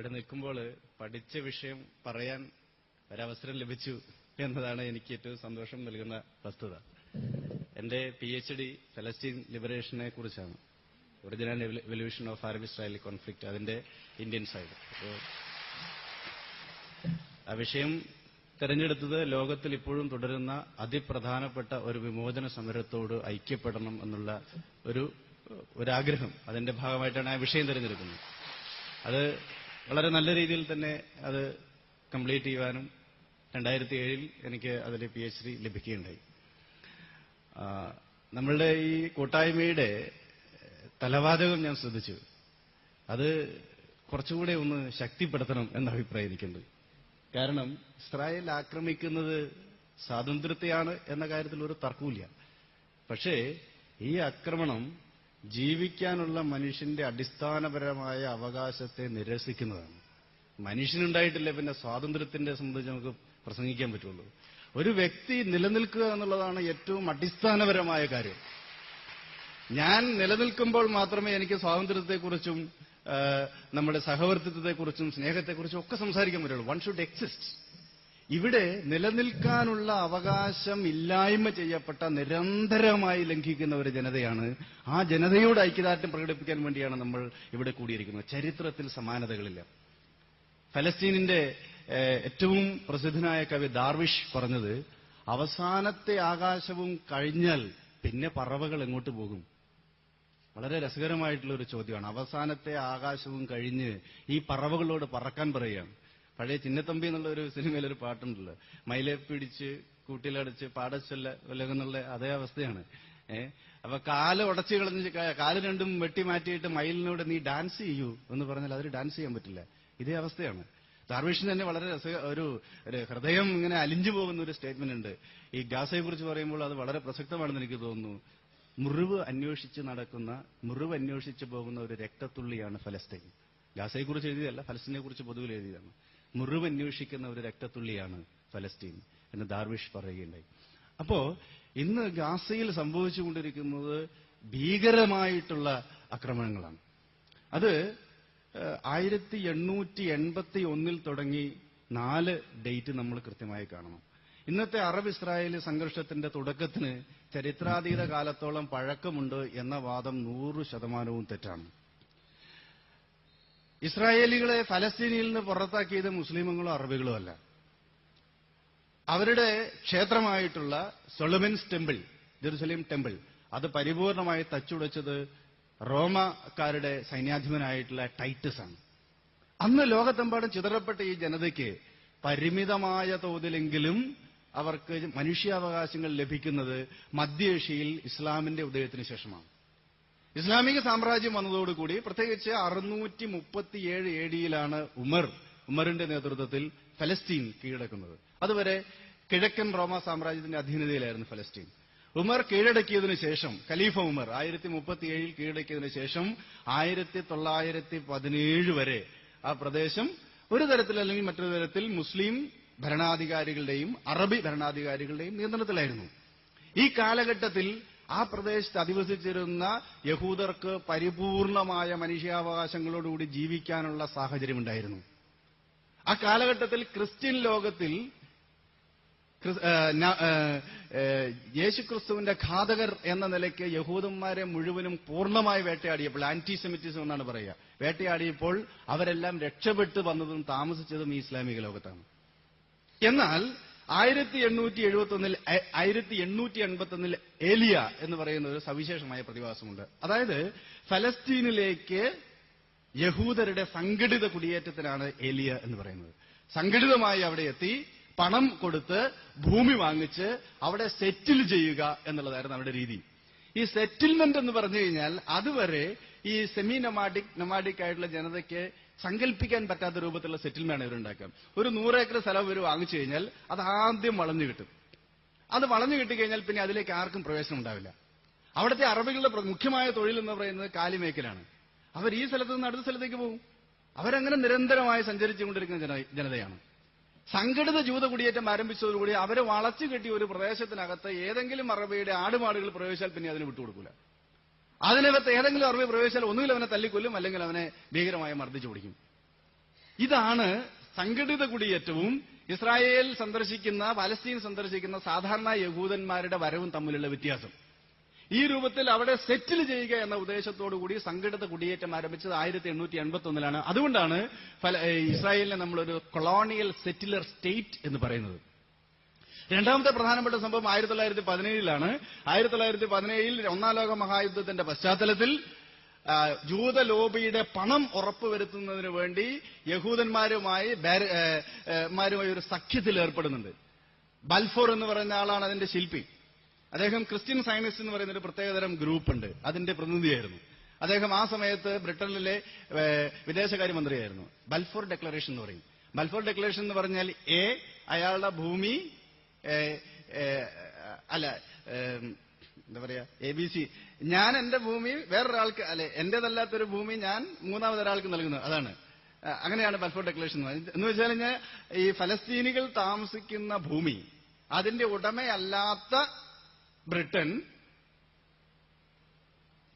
ഇവിടെ നിൽക്കുമ്പോൾ പഠിച്ച വിഷയം പറയാൻ ഒരവസരം ലഭിച്ചു എന്നതാണ് എനിക്ക് ഏറ്റവും സന്തോഷം നൽകുന്ന വസ്തുത. എന്റെ PhD ഫലസ്തീൻ ലിബറേഷനെ കുറിച്ചാണ്. Original evolution of Arab Israeli conflict, അതിന്റെ ഇന്ത്യൻ സൈഡ്. അപ്പോൾ ആ വിഷയം തെരഞ്ഞെടുത്തത് ലോകത്തിൽ ഇപ്പോഴും തുടരുന്ന അതിപ്രധാനപ്പെട്ട ഒരു വിമോചന സമരത്തോട് ഐക്യപ്പെടണം എന്നുള്ള ഒരാഗ്രഹം, അതിന്റെ ഭാഗമായിട്ടാണ് ആ വിഷയം തെരഞ്ഞെടുക്കുന്നത്. അത് വളരെ നല്ല രീതിയിൽ തന്നെ അത് കംപ്ലീറ്റ് ചെയ്യുവാനും 2007 എനിക്ക് അതിൽ PhD ലഭിക്കുകയുണ്ടായി. നമ്മളുടെ ഈ കൂട്ടായ്മയുടെ തലവാചകം ഞാൻ ശ്രദ്ധിച്ചു. അത് കുറച്ചുകൂടെ ഒന്ന് ശക്തിപ്പെടുത്തണം എന്ന അഭിപ്രായം എനിക്കുണ്ട്. കാരണം ഇസ്രായേൽ ആക്രമിക്കുന്നത് സ്വാതന്ത്ര്യത്തെയാണ് എന്ന കാര്യത്തിൽ ഒരു തർക്കവുമില്ല. പക്ഷേ ഈ ആക്രമണം ജീവിക്കാനുള്ള മനുഷ്യന്റെ അടിസ്ഥാനപരമായ അവകാശത്തെ നിരസിക്കുന്നതാണ്. മനുഷ്യനുണ്ടായിട്ടില്ല പിന്നെ സ്വാതന്ത്ര്യത്തിന്റെ സംബന്ധിച്ച് നമുക്ക് പ്രസംഗിക്കാൻ പറ്റുള്ളൂ. ഒരു വ്യക്തി നിലനിൽക്കുക എന്നുള്ളതാണ് ഏറ്റവും അടിസ്ഥാനപരമായ കാര്യം. ഞാൻ നിലനിൽക്കുമ്പോൾ മാത്രമേ എനിക്ക് സ്വാതന്ത്ര്യത്തെക്കുറിച്ചും നമ്മുടെ സഹവർത്തിത്വത്തെക്കുറിച്ചും സ്നേഹത്തെക്കുറിച്ചും ഒക്കെ സംസാരിക്കാൻ പറ്റുള്ളൂ. One should exist. ഇവിടെ നിലനിൽക്കാനുള്ള അവകാശം ഇല്ലായ്മ ചെയ്യപ്പെട്ട, നിരന്തരമായി ലംഘിക്കുന്ന ഒരു ജനതയാണ്. ആ ജനതയോട് ഐക്യദാർഢ്യം പ്രകടിപ്പിക്കാൻ വേണ്ടിയാണ് നമ്മൾ ഇവിടെ കൂടിയിരിക്കുന്നത്. ചരിത്രത്തിൽ സമാനതകളില്ല. ഫലസ്തീനിന്റെ ഏറ്റവും പ്രസിദ്ധനായ കവി ദാർവിഷ് പറഞ്ഞത്, അവസാനത്തെ ആകാശവും കഴിഞ്ഞാൽ പിന്നെ പറവകൾ എങ്ങോട്ട് പോകും? വളരെ രസകരമായിട്ടുള്ള ഒരു ചോദ്യമാണ്. അവസാനത്തെ ആകാശവും കഴിഞ്ഞ് ഈ പറവകളോട് പറക്കാൻ പറയുകയാണ്. പഴയ ചിന്നത്തമ്പി എന്നുള്ള ഒരു സിനിമയിലൊരു പാട്ടുണ്ടല്ലോ, മയിലെ പിടിച്ച് കൂട്ടിലടച്ച് പാടച്ചൊല്ല വിലകുന്നുള്ള അതേ അവസ്ഥയാണ്. അപ്പൊ കാല് ഉടച്ചു കളഞ്ഞ് കാല് രണ്ടും വെട്ടി മാറ്റിയിട്ട് മയിലിനോട് നീ ഡാൻസ് ചെയ്യൂ എന്ന് പറഞ്ഞാൽ അതിന് ഡാൻസ് ചെയ്യാൻ പറ്റില്ല. ഇതേ അവസ്ഥയാണ്. ദാർവിഷിന് തന്നെ വളരെ ഒരു ഹൃദയം ഇങ്ങനെ അലിഞ്ചു പോകുന്ന ഒരു സ്റ്റേറ്റ്മെന്റ് ഉണ്ട്. ഈ ഗാസയെക്കുറിച്ച് പറയുമ്പോൾ അത് വളരെ പ്രസക്തമാണെന്ന് എനിക്ക് തോന്നുന്നു. മുറിവ് അന്വേഷിച്ചു പോകുന്ന ഒരു രക്തത്തുള്ളിയാണ് ഫലസ്തീൻ. ഗാസയെക്കുറിച്ച് എഴുതിയതല്ല, ഫലസ്തീനെ കുറിച്ച് പൊതുവിൽ എഴുതിയതാണ്. മുറിവ് അന്വേഷിക്കുന്ന ഒരു രക്തത്തുള്ളിയാണ് ഫലസ്തീൻ എന്ന് ദാർവിഷ് പറയുകയുണ്ടായി. അപ്പോ ഇന്ന് ഗാസയിൽ സംഭവിച്ചുകൊണ്ടിരിക്കുന്നത് ഭീകരമായിട്ടുള്ള ആക്രമണങ്ങളാണ്. അത് 1881 തുടങ്ങി 4 ഡേറ്റ് നമ്മൾ കൃത്യമായി കാണണം. ഇന്നത്തെ അറബ് ഇസ്രായേലി സംഘർഷത്തിന്റെ തുടക്കത്തിന് ചരിത്രാതീത കാലത്തോളം പഴക്കമുണ്ട് എന്ന വാദം 100% തെറ്റാണ്. ഇസ്രായേലികളെ ഫലസ്തീനിൽ നിന്ന് പുറത്താക്കിയത് മുസ്ലിമുകളോ അറബികളോ അല്ല. അവരുടെ ക്ഷേത്രമായിട്ടുള്ള സൊളമൻസ് ടെമ്പിൾ, ജെറുസലേം ടെമ്പിൾ, അത് പരിപൂർണമായി തച്ചുടച്ചത് റോമക്കാരുടെ സൈന്യാധിപനായിട്ടുള്ള ടൈറ്റസ് ആണ്. അന്ന് ലോകത്തെമ്പാടും ചിതറപ്പെട്ട ഈ ജനതയ്ക്ക് പരിമിതമായ തോതിലെങ്കിലും അവർക്ക് മനുഷ്യാവകാശങ്ങൾ ലഭിക്കുന്നത് മധ്യേഷ്യയിൽ ഇസ്ലാമിന്റെ ഉദയത്തിന് ശേഷമാണ്. ഇസ്ലാമിക സാമ്രാജ്യം വന്നതോടുകൂടി, പ്രത്യേകിച്ച് 637 AD ഉമറിന്റെ നേതൃത്വത്തിൽ ഫലസ്തീൻ കീഴടക്കുന്നത്. അതുവരെ കിഴക്കൻ റോമ സാമ്രാജ്യത്തിന്റെ അധീനതയിലായിരുന്നു ഫലസ്തീൻ. ഉമർ കീഴടക്കിയതിനു ശേഷം, ഖലീഫ ഉമർ 1037 കീഴടക്കിയതിനു ശേഷം 1917 വരെ ആ പ്രദേശം ഒരു തരത്തിൽ അല്ലെങ്കിൽ മറ്റൊരു തരത്തിൽ മുസ്ലിം ഭരണാധികാരികളുടെയും അറബി ഭരണാധികാരികളുടെയും നിയന്ത്രണത്തിലായിരുന്നു. ഈ കാലഘട്ടത്തിൽ ആ പ്രദേശത്ത് അധിവസിച്ചിരുന്ന യഹൂദർക്ക് പരിപൂർണമായ മനുഷ്യാവകാശങ്ങളോടുകൂടി ജീവിക്കാനുള്ള സാഹചര്യമുണ്ടായിരുന്നു. ആ കാലഘട്ടത്തിൽ ക്രിസ്ത്യൻ ലോകത്തിൽ യേശുക്രിസ്തുവിന്റെ ഘാതകർ എന്ന നിലയ്ക്ക് യഹൂദന്മാരെ മുഴുവനും പൂർണ്ണമായി വേട്ടയാടിയപ്പോൾ, ആന്റിസെമിറ്റിസം എന്നാണ് പറയുക, വേട്ടയാടിയപ്പോൾ അവരെല്ലാം രക്ഷപ്പെട്ടു വന്നതും താമസിച്ചതും ഈ ഇസ്ലാമിക ലോകത്താണ്. എന്നാൽ 1881 ഏലിയ എന്ന് പറയുന്ന ഒരു സവിശേഷമായ പ്രതിഭാസമുണ്ട്. അതായത് ഫലസ്തീനിലേക്ക് യഹൂദരുടെ സംഘടിത കുടിയേറ്റത്തിനാണ് ഏലിയ എന്ന് പറയുന്നത്. സംഘടിതമായി അവിടെ എത്തി പണം കൊടുത്ത് ഭൂമി വാങ്ങിച്ച് അവിടെ സെറ്റിൽ ചെയ്യുക എന്നുള്ളതായിരുന്നു അവരുടെ രീതി. ഈ സെറ്റിൽമെന്റ് എന്ന് പറഞ്ഞു കഴിഞ്ഞാൽ അതുവരെ ഈ സെമി നൊമാഡിക് ആയിട്ടുള്ള ജനതയ്ക്ക് സങ്കല്പിക്കാൻ പറ്റാത്ത രൂപത്തിലുള്ള സെറ്റിൽമെന്റ് ഇവരുണ്ടാക്കാം. ഒരു 100 ഏക്കർ സ്ഥലം ഇവർ വാങ്ങിച്ചു കഴിഞ്ഞാൽ അത് ആദ്യം വളഞ്ഞു കിട്ടും. അത് വളഞ്ഞു കിട്ടിക്കഴിഞ്ഞാൽ പിന്നെ അതിലേക്ക് ആർക്കും പ്രവേശനം ഉണ്ടാവില്ല. അവിടുത്തെ അറബികളുടെ മുഖ്യമായ തൊഴിൽ എന്ന് പറയുന്നത് കാലിമേക്കലാണ്. അവർ ഈ സ്ഥലത്ത് നിന്ന് അടുത്ത സ്ഥലത്തേക്ക് പോകും. അവരങ്ങനെ നിരന്തരമായി സഞ്ചരിച്ചുകൊണ്ടിരിക്കുന്ന ജനതയാണ്. സംഘടിത ജൂത കുടിയേറ്റം ആരംഭിച്ചതോടുകൂടി അവരെ വളച്ചു കെട്ടിയ ഒരു പ്രദേശത്തിനകത്ത് ഏതെങ്കിലും അറബിയുടെ ആടുമാടുകൾ പ്രവേശിച്ചാൽ പിന്നെ അതിന് വിട്ടുകൊടുക്കില്ല. അതിനകത്ത് ഏതെങ്കിലും അറബി പ്രവേശിച്ചാൽ ഒന്നുകിൽ അവനെ തല്ലിക്കൊല്ലും, അല്ലെങ്കിൽ അവനെ ഭീകരമായി മർദ്ദിച്ചു പിടിക്കും. ഇതാണ് സംഘടിത കുടിയേറ്റവും ഇസ്രായേൽ സന്ദർശിക്കുന്ന, പലസ്തീൻ സന്ദർശിക്കുന്ന സാധാരണ യഹൂദന്മാരുടെ വരവും തമ്മിലുള്ള വ്യത്യാസം. ഈ രൂപത്തിൽ അവിടെ സെറ്റിൽ ചെയ്യുക എന്ന ഉദ്ദേശത്തോടുകൂടി സംഘടിത കുടിയേറ്റം ആരംഭിച്ചത് 1881 അതുകൊണ്ടാണ് ഇസ്രായേലിനെ നമ്മളൊരു കൊളോണിയൽ സെറ്റിലർ സ്റ്റേറ്റ് എന്ന് പറയുന്നത്. രണ്ടാമത്തെ പ്രധാനപ്പെട്ട സംഭവം 1917 1917 ഒന്നാം ലോക മഹായുദ്ധത്തിന്റെ പശ്ചാത്തലത്തിൽ ജൂത ലോബിയുടെ പണം ഉറപ്പുവരുത്തുന്നതിന് വേണ്ടി യഹൂദന്മാരുമായി ഒരു സഖ്യത്തിൽ ഏർപ്പെടുന്നുണ്ട്. ബൽഫോർ എന്ന് പറയുന്ന ആളാണ് അതിന്റെ ശില്പി. അദ്ദേഹം ക്രിസ്ത്യൻ സയനിസ്റ്റ് എന്ന് പറയുന്ന ഒരു പ്രത്യേകതരം ഗ്രൂപ്പ് ഉണ്ട്, അതിന്റെ പ്രതിനിധിയായിരുന്നു. അദ്ദേഹം ആ സമയത്ത് ബ്രിട്ടനിലെ വിദേശകാര്യമന്ത്രിയായിരുന്നു. ബൽഫോർ ഡെക്ലറേഷൻ എന്ന് പറയും. ബൽഫോർ ഡെക്ലറേഷൻ എന്ന് പറഞ്ഞാൽ അയാളുടെ ഭൂമി എന്താ പറയാ, ABC, ഞാൻ എന്റെ ഭൂമി വേറൊരാൾക്ക്, എന്റേതല്ലാത്തൊരു ഭൂമി ഞാൻ മൂന്നാമതൊരാൾക്ക് നൽകുന്നു. അതാണ്, അങ്ങനെയാണ് ബൽഫോർ ഡെക്ലറേഷൻ എന്ന് വെച്ചാൽ കഴിഞ്ഞാൽ ഈ ഫലസ്തീനികൾ താമസിക്കുന്ന ഭൂമി അതിന്റെ ഉടമയല്ലാത്ത ബ്രിട്ടൻ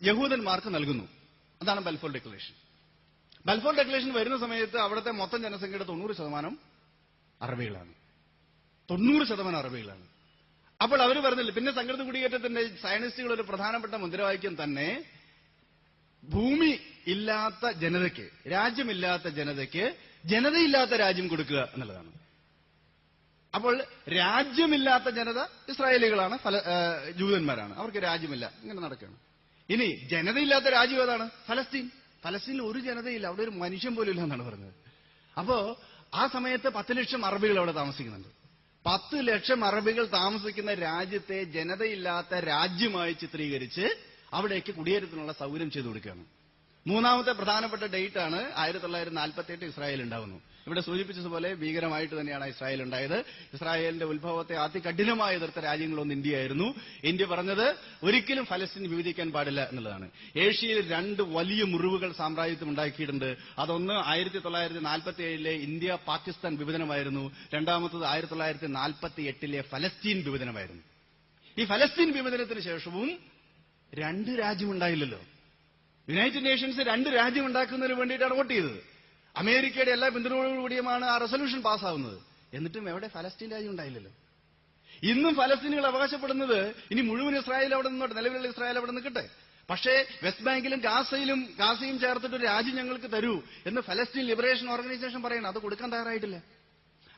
യഹൂദന്മാർക്ക് നൽകുന്നു. അതാണ് ബൽഫോർ ഡെക്ലറേഷൻ. ബൽഫോർ ഡെക്ലറേഷൻ വരുന്ന സമയത്ത് അവിടുത്തെ മൊത്തം ജനസംഖ്യയുടെ 90% അറബികളാണ്. 90% അറബികളാണ്. അപ്പോൾ അവർ പറഞ്ഞില്ല. പിന്നെ സംഘടിത കുടിയേറ്റത്തിന്റെ സയനിസ്റ്റുകൾ ഒരു പ്രധാനപ്പെട്ട മുദ്രാവാക്യം തന്നെ ഭൂമി ഇല്ലാത്ത ജനതയ്ക്ക്, രാജ്യമില്ലാത്ത ജനതയ്ക്ക് ജനതയില്ലാത്ത രാജ്യം കൊടുക്കുക എന്നുള്ളതാണ്. അപ്പോൾ രാജ്യമില്ലാത്ത ജനത ഇസ്രായേലികളാണ്, ജൂതന്മാരാണ്. അവർക്ക് രാജ്യമില്ല, ഇങ്ങനെ നടക്കുകയാണ്. ഇനി ജനതയില്ലാത്ത രാജ്യം ഏതാണ്? ഫലസ്തീനിൽ ഒരു ജനതയില്ല, അവിടെ ഒരു മനുഷ്യൻ പോലും ഇല്ല എന്നാണ് പറഞ്ഞത്. അപ്പോ ആ സമയത്ത് 10 ലക്ഷം അറബികൾ അവിടെ താമസിക്കുന്നുണ്ട്. 10 ലക്ഷം അറബികൾ താമസിക്കുന്ന രാജ്യത്തെ ജനതയില്ലാത്ത രാജ്യമായി ചിത്രീകരിച്ച് അവിടേക്ക് കുടിയേറ്റത്തിനുള്ള സൗകര്യം ചെയ്തു കൊടുക്കുകയാണ്. മൂന്നാമത്തെ പ്രധാനപ്പെട്ട ഡേറ്റ് ആണ് 1948 ഇസ്രായേൽ ഉണ്ടാകുന്നു. ഇവിടെ സൂചിപ്പിച്ചതുപോലെ ഭീകരമായിട്ട് തന്നെയാണ് ഇസ്രായേൽ ഉണ്ടായത്. ഇസ്രായേലിന്റെ ഉത്ഭവത്തെ അതികഠിനമായി എതിർത്ത രാജ്യങ്ങളൊന്ന് ഇന്ത്യയായിരുന്നു. ഇന്ത്യ പറഞ്ഞത് ഒരിക്കലും ഫലസ്തീൻ വിഭജിക്കാൻ പാടില്ല എന്നുള്ളതാണ്. ഏഷ്യയിൽ 2 വലിയ മുറിവുകൾ സാമ്രാജ്യത്വം ഉണ്ടാക്കിയിട്ടുണ്ട്. അതൊന്ന് 1947 ഇന്ത്യ പാകിസ്ഥാൻ വിഭജനമായിരുന്നു. രണ്ടാമത്തത് 1948 ഫലസ്തീൻ വിഭജനമായിരുന്നു. ഈ ഫലസ്തീൻ വിഭജനത്തിന് ശേഷവും 2 രാജ്യമുണ്ടായില്ലല്ലോ. യുണൈറ്റഡ് നേഷൻസ് 2 രാജ്യം ഉണ്ടാക്കുന്നതിന് വേണ്ടിയിട്ടാണ് വോട്ട് ചെയ്തത്. അമേരിക്കയുടെ എല്ലാ പിന്തുണയോടുകൂടിയുമാണ് ആ റെസൊല്യൂഷൻ പാസ്സാവുന്നത്. എന്നിട്ടും എവിടെ ഫലസ്തീൻ രാജ്യം ഉണ്ടായില്ലല്ലോ. ഇന്നും ഫലസ്തീനുകൾ അവകാശപ്പെടുന്നത് ഇനി മുഴുവൻ ഇസ്രായേൽ അവിടെ നിന്നോട്ടെ, നിലവിലുള്ള ഇസ്രായേൽ അവിടെ നിൽക്കട്ടെ, പക്ഷേ വെസ്റ്റ് ബാങ്കിലും ഗാസയും ചേർത്തിട്ട് ഒരു രാജ്യം ഞങ്ങൾക്ക് തരൂ എന്ന് ഫലസ്തീൻ ലിബറേഷൻ ഓർഗനൈസേഷൻ പറയണം. അത് കൊടുക്കാൻ തയ്യാറായിട്ടില്ല.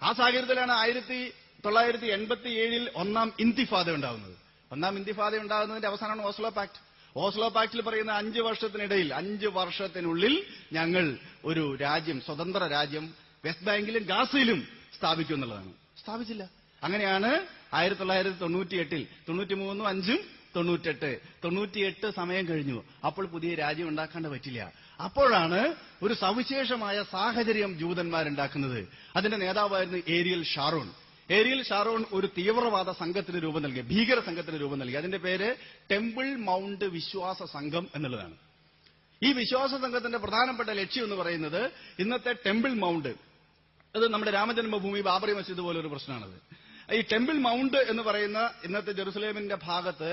ആ സാഹചര്യത്തിലാണ് 1987 ഒന്നാം ഇന്തിഫാദ ഉണ്ടാകുന്നത്. ഒന്നാം ഇന്തിഫാദ ഉണ്ടാകുന്നതിന്റെ അവസാനമാണ് ഓസ്ലോ പാക്ട്. ഓസ്ലോ പാക്ടിൽ പറയുന്ന 5 വർഷത്തിനിടയിൽ 5 വർഷത്തിനുള്ളിൽ ഞങ്ങൾ ഒരു രാജ്യം, സ്വതന്ത്ര രാജ്യം വെസ്റ്റ് ബാങ്കിലും ഗാസയിലും സ്ഥാപിക്കും എന്നുള്ളതാണ്. സ്ഥാപിച്ചില്ല. അങ്ങനെയാണ് 1998 93 5 98 സമയം കഴിഞ്ഞു. അപ്പോൾ പുതിയ രാജ്യം ഉണ്ടാക്കാണ്ട് പറ്റില്ല. അപ്പോഴാണ് ഒരു സവിശേഷമായ സാഹചര്യം ജൂതന്മാരുണ്ടാക്കുന്നത്. അതിന്റെ നേതാവായിരുന്നു ഏരിയൽ ഷാരോൺ ഒരു തീവ്രവാദ സംഘത്തിന് രൂപം നൽകി, ഭീകര സംഘത്തിന് രൂപം നൽകി. അതിന്റെ പേര് ടെമ്പിൾ മൗണ്ട് വിശ്വാസ സംഘം എന്നുള്ളതാണ്. ഈ വിശ്വാസ സംഘത്തിന്റെ പ്രധാനപ്പെട്ട ലക്ഷ്യം എന്ന് പറയുന്നത് ഇന്നത്തെ ടെമ്പിൾ മൗണ്ട്, അത് നമ്മുടെ രാമജന്മഭൂമി ബാബറി മസ്ജിദ് പോലെ ഒരു പ്രശ്നമാണത്. ഈ ടെമ്പിൾ മൗണ്ട് എന്ന് പറയുന്ന ഇന്നത്തെ ജെറുസലേമിന്റെ ഭാഗത്ത്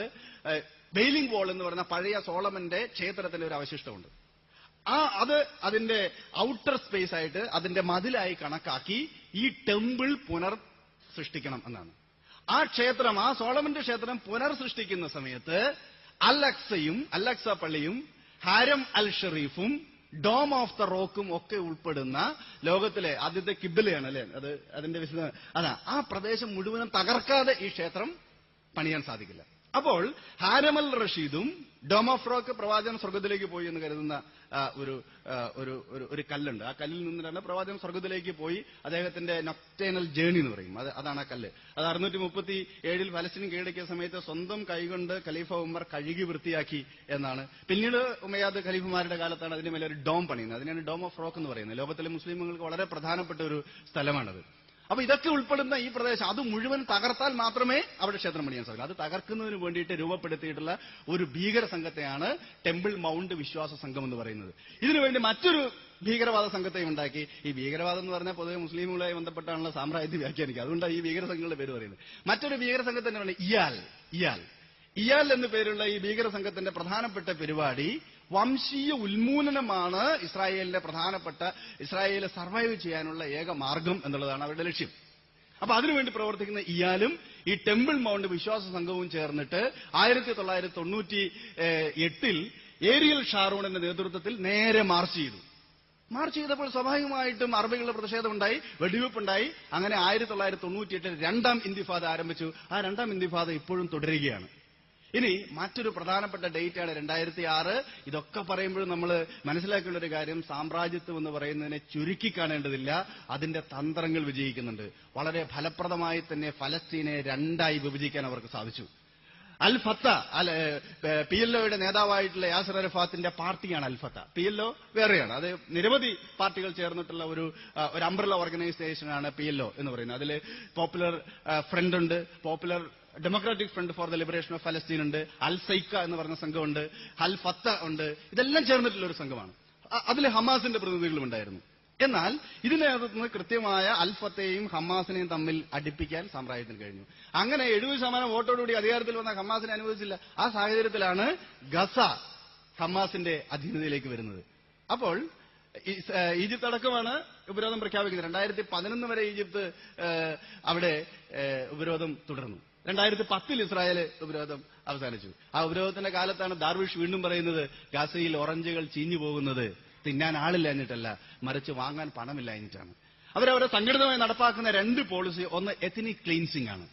വെയിലിംഗ് വാൾ എന്ന് പറയുന്ന പഴയ സോളമന്റെ ക്ഷേത്രത്തിന്റെ ഒരു അവശിഷ്ടമുണ്ട്. അത് അതിന്റെ ഔട്ടർ സ്പേസ് ആയിട്ട് അതിന്റെ മതിലായി കണക്കാക്കി ഈ ടെമ്പിൾ സൃഷ്ടിക്കണം എന്നാണ്. ആ ക്ഷേത്രം, ആ സോളമന്റെ ക്ഷേത്രം സൃഷ്ടിക്കുന്ന സമയത്ത് അൽ-അക്സ പള്ളിയും ഹാരം അൽ ഷെറീഫും ഡോം ഓഫ് ദ റോക്കും ഒക്കെ ഉൾപ്പെടുന്ന ലോകത്തിലെ ആദ്യത്തെ കിബിലയാണ് അല്ലെ, അത് അതിന്റെ അതാ. ആ പ്രദേശം മുഴുവനും തകർക്കാതെ ഈ ക്ഷേത്രം പണിയാൻ സാധിക്കില്ല. അപ്പോൾ ഹാരം അൽ റഷീദും ഡോം ഓഫ് റോക്ക് പ്രവാചകൻ സ്വർഗത്തിലേക്ക് പോയി എന്ന് കരുതുന്ന ഒരു കല്ലുണ്ട്. ആ കല്ലിൽ നിന്നിട്ടാണ് പ്രവാചകൻ സ്വർഗത്തിലേക്ക് പോയി. അദ്ദേഹത്തിന്റെ നൊക്ടേണൽ ജേണി എന്ന് പറയും, അതാണ് ആ കല്ല്. അത് 637 ഫലസ്തീൻ കീഴടക്കിയ സമയത്ത് സ്വന്തം കൈകൊണ്ട് ഖലീഫ ഉമർ കഴുകി വൃത്തിയാക്കി എന്നാണ്. പിന്നീട് ഉമയ്യാദ് ഖലീഫുമാരുടെ കാലത്താണ് അതിന് മേലെ ഒരു ഡോം പണിയുന്നത്. അതിനാണ് ഡോം ഓഫ് റോക്ക് എന്ന് പറയുന്നത്. ലോകത്തിലെ മുസ്ലിമുകൾക്ക് വളരെ പ്രധാനപ്പെട്ട ഒരു സ്ഥലമാണത്. അപ്പൊ ഇതൊക്കെ ഉൾപ്പെടുന്ന ഈ പ്രദേശം അത് മുഴുവൻ തകർത്താൽ മാത്രമേ അവിടെ ക്ഷേത്രം പണിയാൻ സാധിക്കൂ. അത് തകർക്കുന്നതിന് വേണ്ടിയിട്ട് രൂപപ്പെടുത്തിയിട്ടുള്ള ഒരു ഭീകര സംഘത്തെയാണ് ടെമ്പിൾ മൗണ്ട് വിശ്വാസ സംഘം എന്ന് പറയുന്നത്. ഇതിനുവേണ്ടി മറ്റൊരു ഭീകരവാദ സംഘത്തെ ഉണ്ടാക്കി. ഈ ഭീകരവാദം എന്ന് പറഞ്ഞാൽ പൊതുവെ മുസ്ലിമുകളായി ബന്ധപ്പെട്ടാണുള്ള സാമ്രാജ്യത്തെ വ്യാഖ്യാനിക്കുക. അതുകൊണ്ടാണ് ഈ ഭീകര സംഘങ്ങളുടെ പേര് പറയുന്നത്. മറ്റൊരു ഭീകര സംഘത്തെ ഇയാൽ എന്നു പേരുള്ള ഈ ഭീകര സംഘത്തിന്റെ പ്രധാനപ്പെട്ട പരിപാടി വംശീയ ഉന്മൂലനമാണ് ഇസ്രായേലിനെ സർവൈവ് ചെയ്യാനുള്ള ഏക മാർഗം എന്നുള്ളതാണ് അവരുടെ ലക്ഷ്യം. അപ്പൊ അതിനുവേണ്ടി പ്രവർത്തിക്കുന്ന ഇയാലും ഈ ടെമ്പിൾ മൗണ്ട് വിശ്വാസ സംഘവും ചേർന്നിട്ട് 1998 ഏരിയൽ ഷാറൂണിന്റെ നേതൃത്വത്തിൽ നേരെ മാർച്ച് ചെയ്തു. മാർച്ച് ചെയ്തപ്പോൾ സ്വാഭാവികമായിട്ടും അറബികളുടെ പ്രതിഷേധമുണ്ടായി, വെടിവെപ്പുണ്ടായി. അങ്ങനെ 1998 രണ്ടാം ഇന്തിഫാദ ആരംഭിച്ചു. ആ രണ്ടാം ഇന്തിഫാദ ഇപ്പോഴും തുടരുകയാണ്. ഇനി മറ്റൊരു പ്രധാനപ്പെട്ട ഡേറ്റാണ് 2006. ഇതൊക്കെ പറയുമ്പോഴും നമ്മൾ മനസ്സിലാക്കേണ്ട ഒരു കാര്യം, സാമ്രാജ്യത്വം എന്ന് പറയുന്നതിനെ ചുരുക്കി കാണേണ്ടതില്ല. അതിന്റെ തന്ത്രങ്ങൾ വിജയിക്കുന്നുണ്ട്. വളരെ ഫലപ്രദമായി തന്നെ ഫലസ്തീനെ രണ്ടായി വിഭജിക്കാൻ അവർക്ക് സാധിച്ചു. അൽ ഫത്ത, PLOയുടെ നേതാവായിട്ടുള്ള യാസർ അറഫാത്തിന്റെ പാർട്ടിയാണ് അൽ ഫത്ത. PLO വേറെയാണ്. അത് നിരവധി പാർട്ടികൾ ചേർന്നിട്ടുള്ള ഒരു അംബ്രല്ല ഓർഗനൈസേഷനാണ് PLO എന്ന് പറയുന്നത്. അതിൽ പോപ്പുലർ ഫ്രണ്ട് ഉണ്ട്, popular democratic front for the liberation of ഫലസ്തീൻ ഉണ്ട്, അൽ സൈക്ക എന്ന് പറഞ്ഞ സംഘമുണ്ട്, അൽ ഫത്ത ഉണ്ട്. ഇതെല്ലാം ചേർന്നിട്ടുള്ള ഒരു സംഘമാണ്. അതിൽ ഹമാസിന്റെ പ്രതിനിധികളും ഉണ്ടായിരുന്നു. എന്നാൽ ഇതിനകത്തുനിന്ന് കൃത്യമായ അൽ ഫത്തയെയും ഹമാസിനെയും തമ്മിൽ അടുപ്പിക്കാൻ സാമ്രാജ്യത്തിന് കഴിഞ്ഞു. അങ്ങനെ 70% വോട്ടോടുകൂടി അധികാരത്തിൽ വന്ന ഹമാസിനെ അനുവദിച്ചില്ല. ആ സാഹചര്യത്തിലാണ് ഗസ ഹമാസിന്റെ അധീനതയിലേക്ക് വരുന്നത്. അപ്പോൾ ഈജിപ്ത് അടക്കമാണ് ഉപരോധം പ്രഖ്യാപിക്കുന്നത്. 2011 വരെ ഈജിപ്ത് അവിടെ ഉപരോധം തുടർന്നു. 2010 ഇസ്രായേൽ ഉപരോധം അവസാനിച്ചു. ആ ഉപരോധത്തിന്റെ കാലത്താണ് ദാർവിഷ് വീണ്ടും പറയുന്നത്, ഗാസയിൽ ഓറഞ്ചുകൾ ചീഞ്ഞു പോകുന്നത് തിന്നാൻ ആളില്ലാഞ്ഞിട്ടല്ല, മറിച്ച് വാങ്ങാൻ പണമില്ലാഞ്ഞിട്ടാണ്. അവരവരെ സംഘടിതമായി നടപ്പാക്കുന്ന രണ്ട് പോളിസി, ഒന്ന് എത്നിക് ക്ലീൻസിംഗ് ആണ്.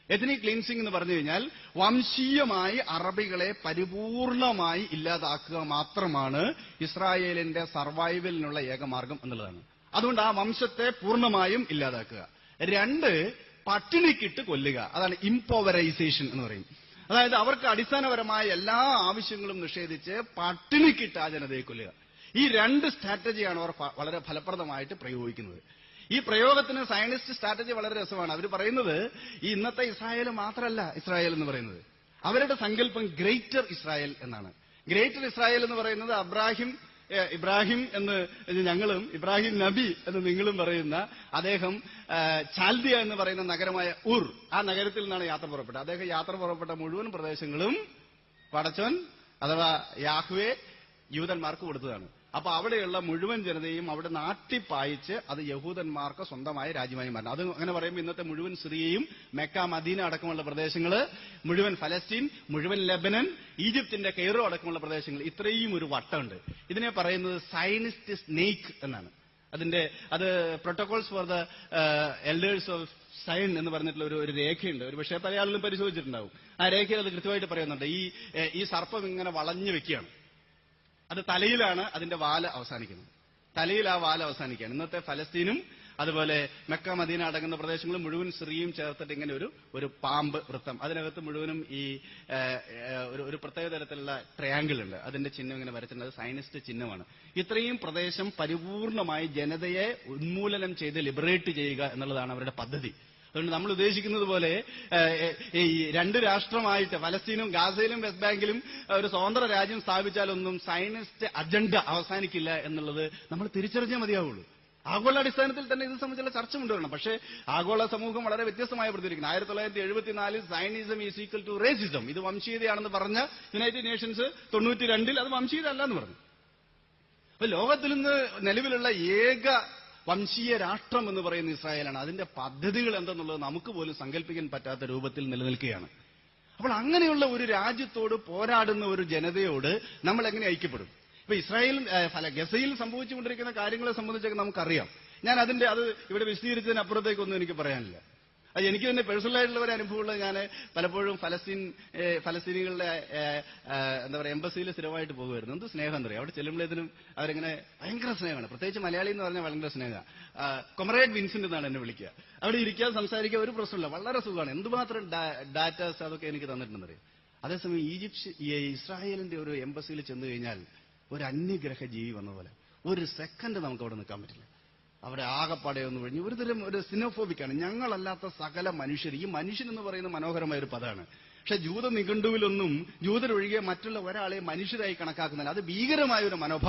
എത്നിക് ക്ലീൻസിംഗ് എന്ന് പറഞ്ഞു കഴിഞ്ഞാൽ വംശീയമായി അറബികളെ പരിപൂർണമായി ഇല്ലാതാക്കുക മാത്രമാണ് ഇസ്രായേലിന്റെ സർവൈവലിനുള്ള ഏകമാർഗം എന്നുള്ളതാണ്. അതുകൊണ്ട് ആ വംശത്തെ പൂർണ്ണമായും ഇല്ലാതാക്കുക. രണ്ട്, പട്ടിണിക്കിട്ട് കൊല്ലുക. അതാണ് ഇംപോവറൈസേഷൻ എന്ന് പറയും. അതായത് അവർക്ക് അടിസ്ഥാനപരമായ എല്ലാ ആവശ്യങ്ങളും നിഷേധിച്ച് പട്ടിണിക്കിട്ട് ആ ജനതയെ കൊല്ലുക. ഈ രണ്ട് സ്ട്രാറ്റജിയാണ് അവർ വളരെ ഫലപ്രദമായിട്ട് പ്രയോഗിക്കുന്നത്. ഈ പ്രയോഗത്തിന് സയനിസ്റ്റ് സ്ട്രാറ്റജി വളരെ രസമാണ്. അവർ പറയുന്നത് ഈ ഇന്നത്തെ ഇസ്രായേൽ മാത്രമല്ല ഇസ്രായേൽ എന്ന് പറയുന്നത്. അവരുടെ സങ്കല്പം ഗ്രേറ്റർ ഇസ്രായേൽ എന്നാണ്. ഗ്രേറ്റർ ഇസ്രായേൽ എന്ന് പറയുന്നത് ഇബ്രാഹിം എന്ന് ഞങ്ങളും ഇബ്രാഹിം നബി എന്ന് നിങ്ങളും പറയുന്ന അദ്ദേഹം ചാൽദിയ എന്ന് പറയുന്ന നഗരമായ ആ നഗരത്തിൽ നിന്നാണ് യാത്ര പുറപ്പെട്ടത്. അദ്ദേഹം യാത്ര പുറപ്പെട്ട മുഴുവൻ പ്രദേശങ്ങളും പടച്ചോൻ അഥവാ യാഹ്വേ യൂതന്മാർക്ക് കൊടുത്തതാണ്. അപ്പൊ അവിടെയുള്ള മുഴുവൻ ജനതയും അവിടെ നാട്ടിപ്പായിച്ച് അത് യഹൂദന്മാർക്ക് സ്വന്തമായ രാജ്യമായി മാറണം. അത് അങ്ങനെ പറയുമ്പോൾ ഇന്നത്തെ മുഴുവൻ സിറിയയും മെക്ക, മദീന അടക്കമുള്ള പ്രദേശങ്ങൾ, മുഴുവൻ ഫലസ്തീൻ, മുഴുവൻ ലെബനൻ, ഈജിപ്തിന്റെ കെയ്റോ അടക്കമുള്ള പ്രദേശങ്ങൾ, ഇത്രയും ഒരു വട്ടമുണ്ട്. ഇതിനെ പറയുന്നത് സയനിസ്റ്റ് സ്നേക്ക് എന്നാണ്. അത് protocols for the elders of Zion എന്ന് പറഞ്ഞിട്ടുള്ള ഒരു രേഖയുണ്ട്. ഒരു പക്ഷേ പല ആളുകളും പരിശോധിച്ചിട്ടുണ്ടാവും. ആ രേഖയിൽ അത് കൃത്യമായിട്ട് പറയുന്നുണ്ട്. ഈ സർപ്പം ഇങ്ങനെ വളഞ്ഞു വെക്കുകയാണ്. അത് തലയിലാണ് അതിന്റെ വാല് അവസാനിക്കുന്നത്. തലയിൽ ആ വാല് അവസാനിക്കുകയാണ്. ഇന്നത്തെ ഫലസ്തീനും അതുപോലെ മെക്ക, മദീന അടങ്ങുന്ന പ്രദേശങ്ങളും മുഴുവൻ സിറിയയും ചേർത്തിട്ട് ഇങ്ങനെ ഒരു പാമ്പ് വൃത്തം, അതിനകത്ത് മുഴുവനും ഈ ഒരു പ്രത്യേക തരത്തിലുള്ള ട്രയാങ്കിൾ ഉണ്ട്. അതിന്റെ ചിഹ്നം ഇങ്ങനെ വരച്ചിട്ടുണ്ട്. അത് സയനിസ്റ്റ് ചിഹ്നമാണ്. ഇത്രയും പ്രദേശം പരിപൂർണമായി ജനതയെ ഉന്മൂലനം ചെയ്ത് ലിബറേറ്റ് ചെയ്യുക എന്നുള്ളതാണ് അവരുടെ പദ്ധതി. അതുകൊണ്ട് നമ്മൾ ഉദ്ദേശിക്കുന്നത് പോലെ ഈ രണ്ട് രാഷ്ട്രമായിട്ട് ഫലസ്തീനും ഗാസയിലും വെസ്റ്റ് ബാങ്കിലും ഒരു സ്വതന്ത്ര രാജ്യം സ്ഥാപിച്ചാലൊന്നും സയനിസ്റ്റ് അജണ്ട അവസാനിക്കില്ല എന്നുള്ളത് നമ്മൾ തിരിച്ചറിഞ്ഞാൽ മതിയാവുള്ളൂ. ആഗോള അടിസ്ഥാനത്തിൽ തന്നെ ഇത് സംബന്ധിച്ചുള്ള ചർച്ച കൊണ്ടുവരണം. പക്ഷേ ആഗോള സമൂഹം വളരെ വ്യത്യസ്തമായി പ്രതികരിക്കുന്നു. 1974 zionism is equal to racism, ഇത് വംശീയതയാണെന്ന് പറഞ്ഞ യുണൈറ്റഡ് നേഷൻസ് 92 അത് വംശീയത അല്ല എന്ന് പറഞ്ഞു. അപ്പൊ ലോകത്തിൽ നിന്ന് നിലവിലുള്ള ഏക വംശീയ രാഷ്ട്രം എന്ന് പറയുന്ന ഇസ്രായേലാണ്. അതിന്റെ പദ്ധതികൾ എന്തെന്നുള്ളത് നമുക്ക് പോലും സങ്കല്പിക്കാൻ പറ്റാത്ത രൂപത്തിൽ നിലനിൽക്കുകയാണ്. അപ്പോൾ അങ്ങനെയുള്ള ഒരു രാജ്യത്തോട് പോരാടുന്ന ഒരു ജനതയോട് നമ്മൾ എങ്ങനെ ഐക്യപ്പെടും? ഇപ്പൊ ഗസയിൽ സംഭവിച്ചുകൊണ്ടിരിക്കുന്ന കാര്യങ്ങളെ സംബന്ധിച്ചൊക്കെ നമുക്കറിയാം. ഞാൻ അത് ഇവിടെ വിശദീകരിച്ചതിനപ്പുറത്തേക്കൊന്നും എനിക്ക് പറയാനില്ല. അത് എനിക്ക് തന്നെ പേഴ്സണലായിട്ടുള്ള ഒരു അനുഭവമുള്ള, ഞാൻ പലപ്പോഴും ഫലസ്തീനികളുടെ എന്താ പറയുക എംബസിയിൽ സ്ഥിരമായിട്ട് പോകുമായിരുന്നു. എന്ത് സ്നേഹം എന്നറിയാം. അവിടെ ചെല്ലുമ്പോഴേതിനും അവരിങ്ങനെ ഭയങ്കര സ്നേഹമാണ്. പ്രത്യേകിച്ച് മലയാളി എന്ന് പറഞ്ഞാൽ ഭയങ്കര സ്നേഹമാണ്. കൊമറേഡ് വിൻസെന്റ് എന്നാണ് എന്നെ വിളിക്കുക. അവിടെ ഇരിക്കാൻ സംസാരിക്കാൻ ഒരു പ്രശ്നമില്ല, വളരെ സുഖമാണ്. എന്തുമാത്രം ഡാറ്റാസ് അതൊക്കെ എനിക്ക് തന്നിട്ടുണ്ടെന്നറിയാം. അതേസമയം ഇസ്രായേലിന്റെ ഒരു എംബസിയിൽ ചെന്ന് കഴിഞ്ഞാൽ ഒരു അന്യഗ്രഹ ജീവി വന്ന പോലെ ഒരു സെക്കൻഡ് നമുക്ക് അവിടെ നിൽക്കാൻ പറ്റില്ല. അവിടെ ആകപ്പാടെ ഒന്ന് കഴിഞ്ഞു ഒരു സിനോഫോബിക്കാണ്. ഞങ്ങളല്ലാത്ത സകല മനുഷ്യർ, ഈ മനുഷ്യൻ എന്ന് പറയുന്ന മനോഹരമായ ഒരു പദമാണ്. പക്ഷെ ജൂത നിഘണ്ടുവിലൊന്നും ജൂതരൊഴികെ മറ്റുള്ള ഒരാളെ മനുഷ്യരായി കണക്കാക്കുന്നില്ല. അത് ഭീകരമായ ഒരു മനോഭാവം.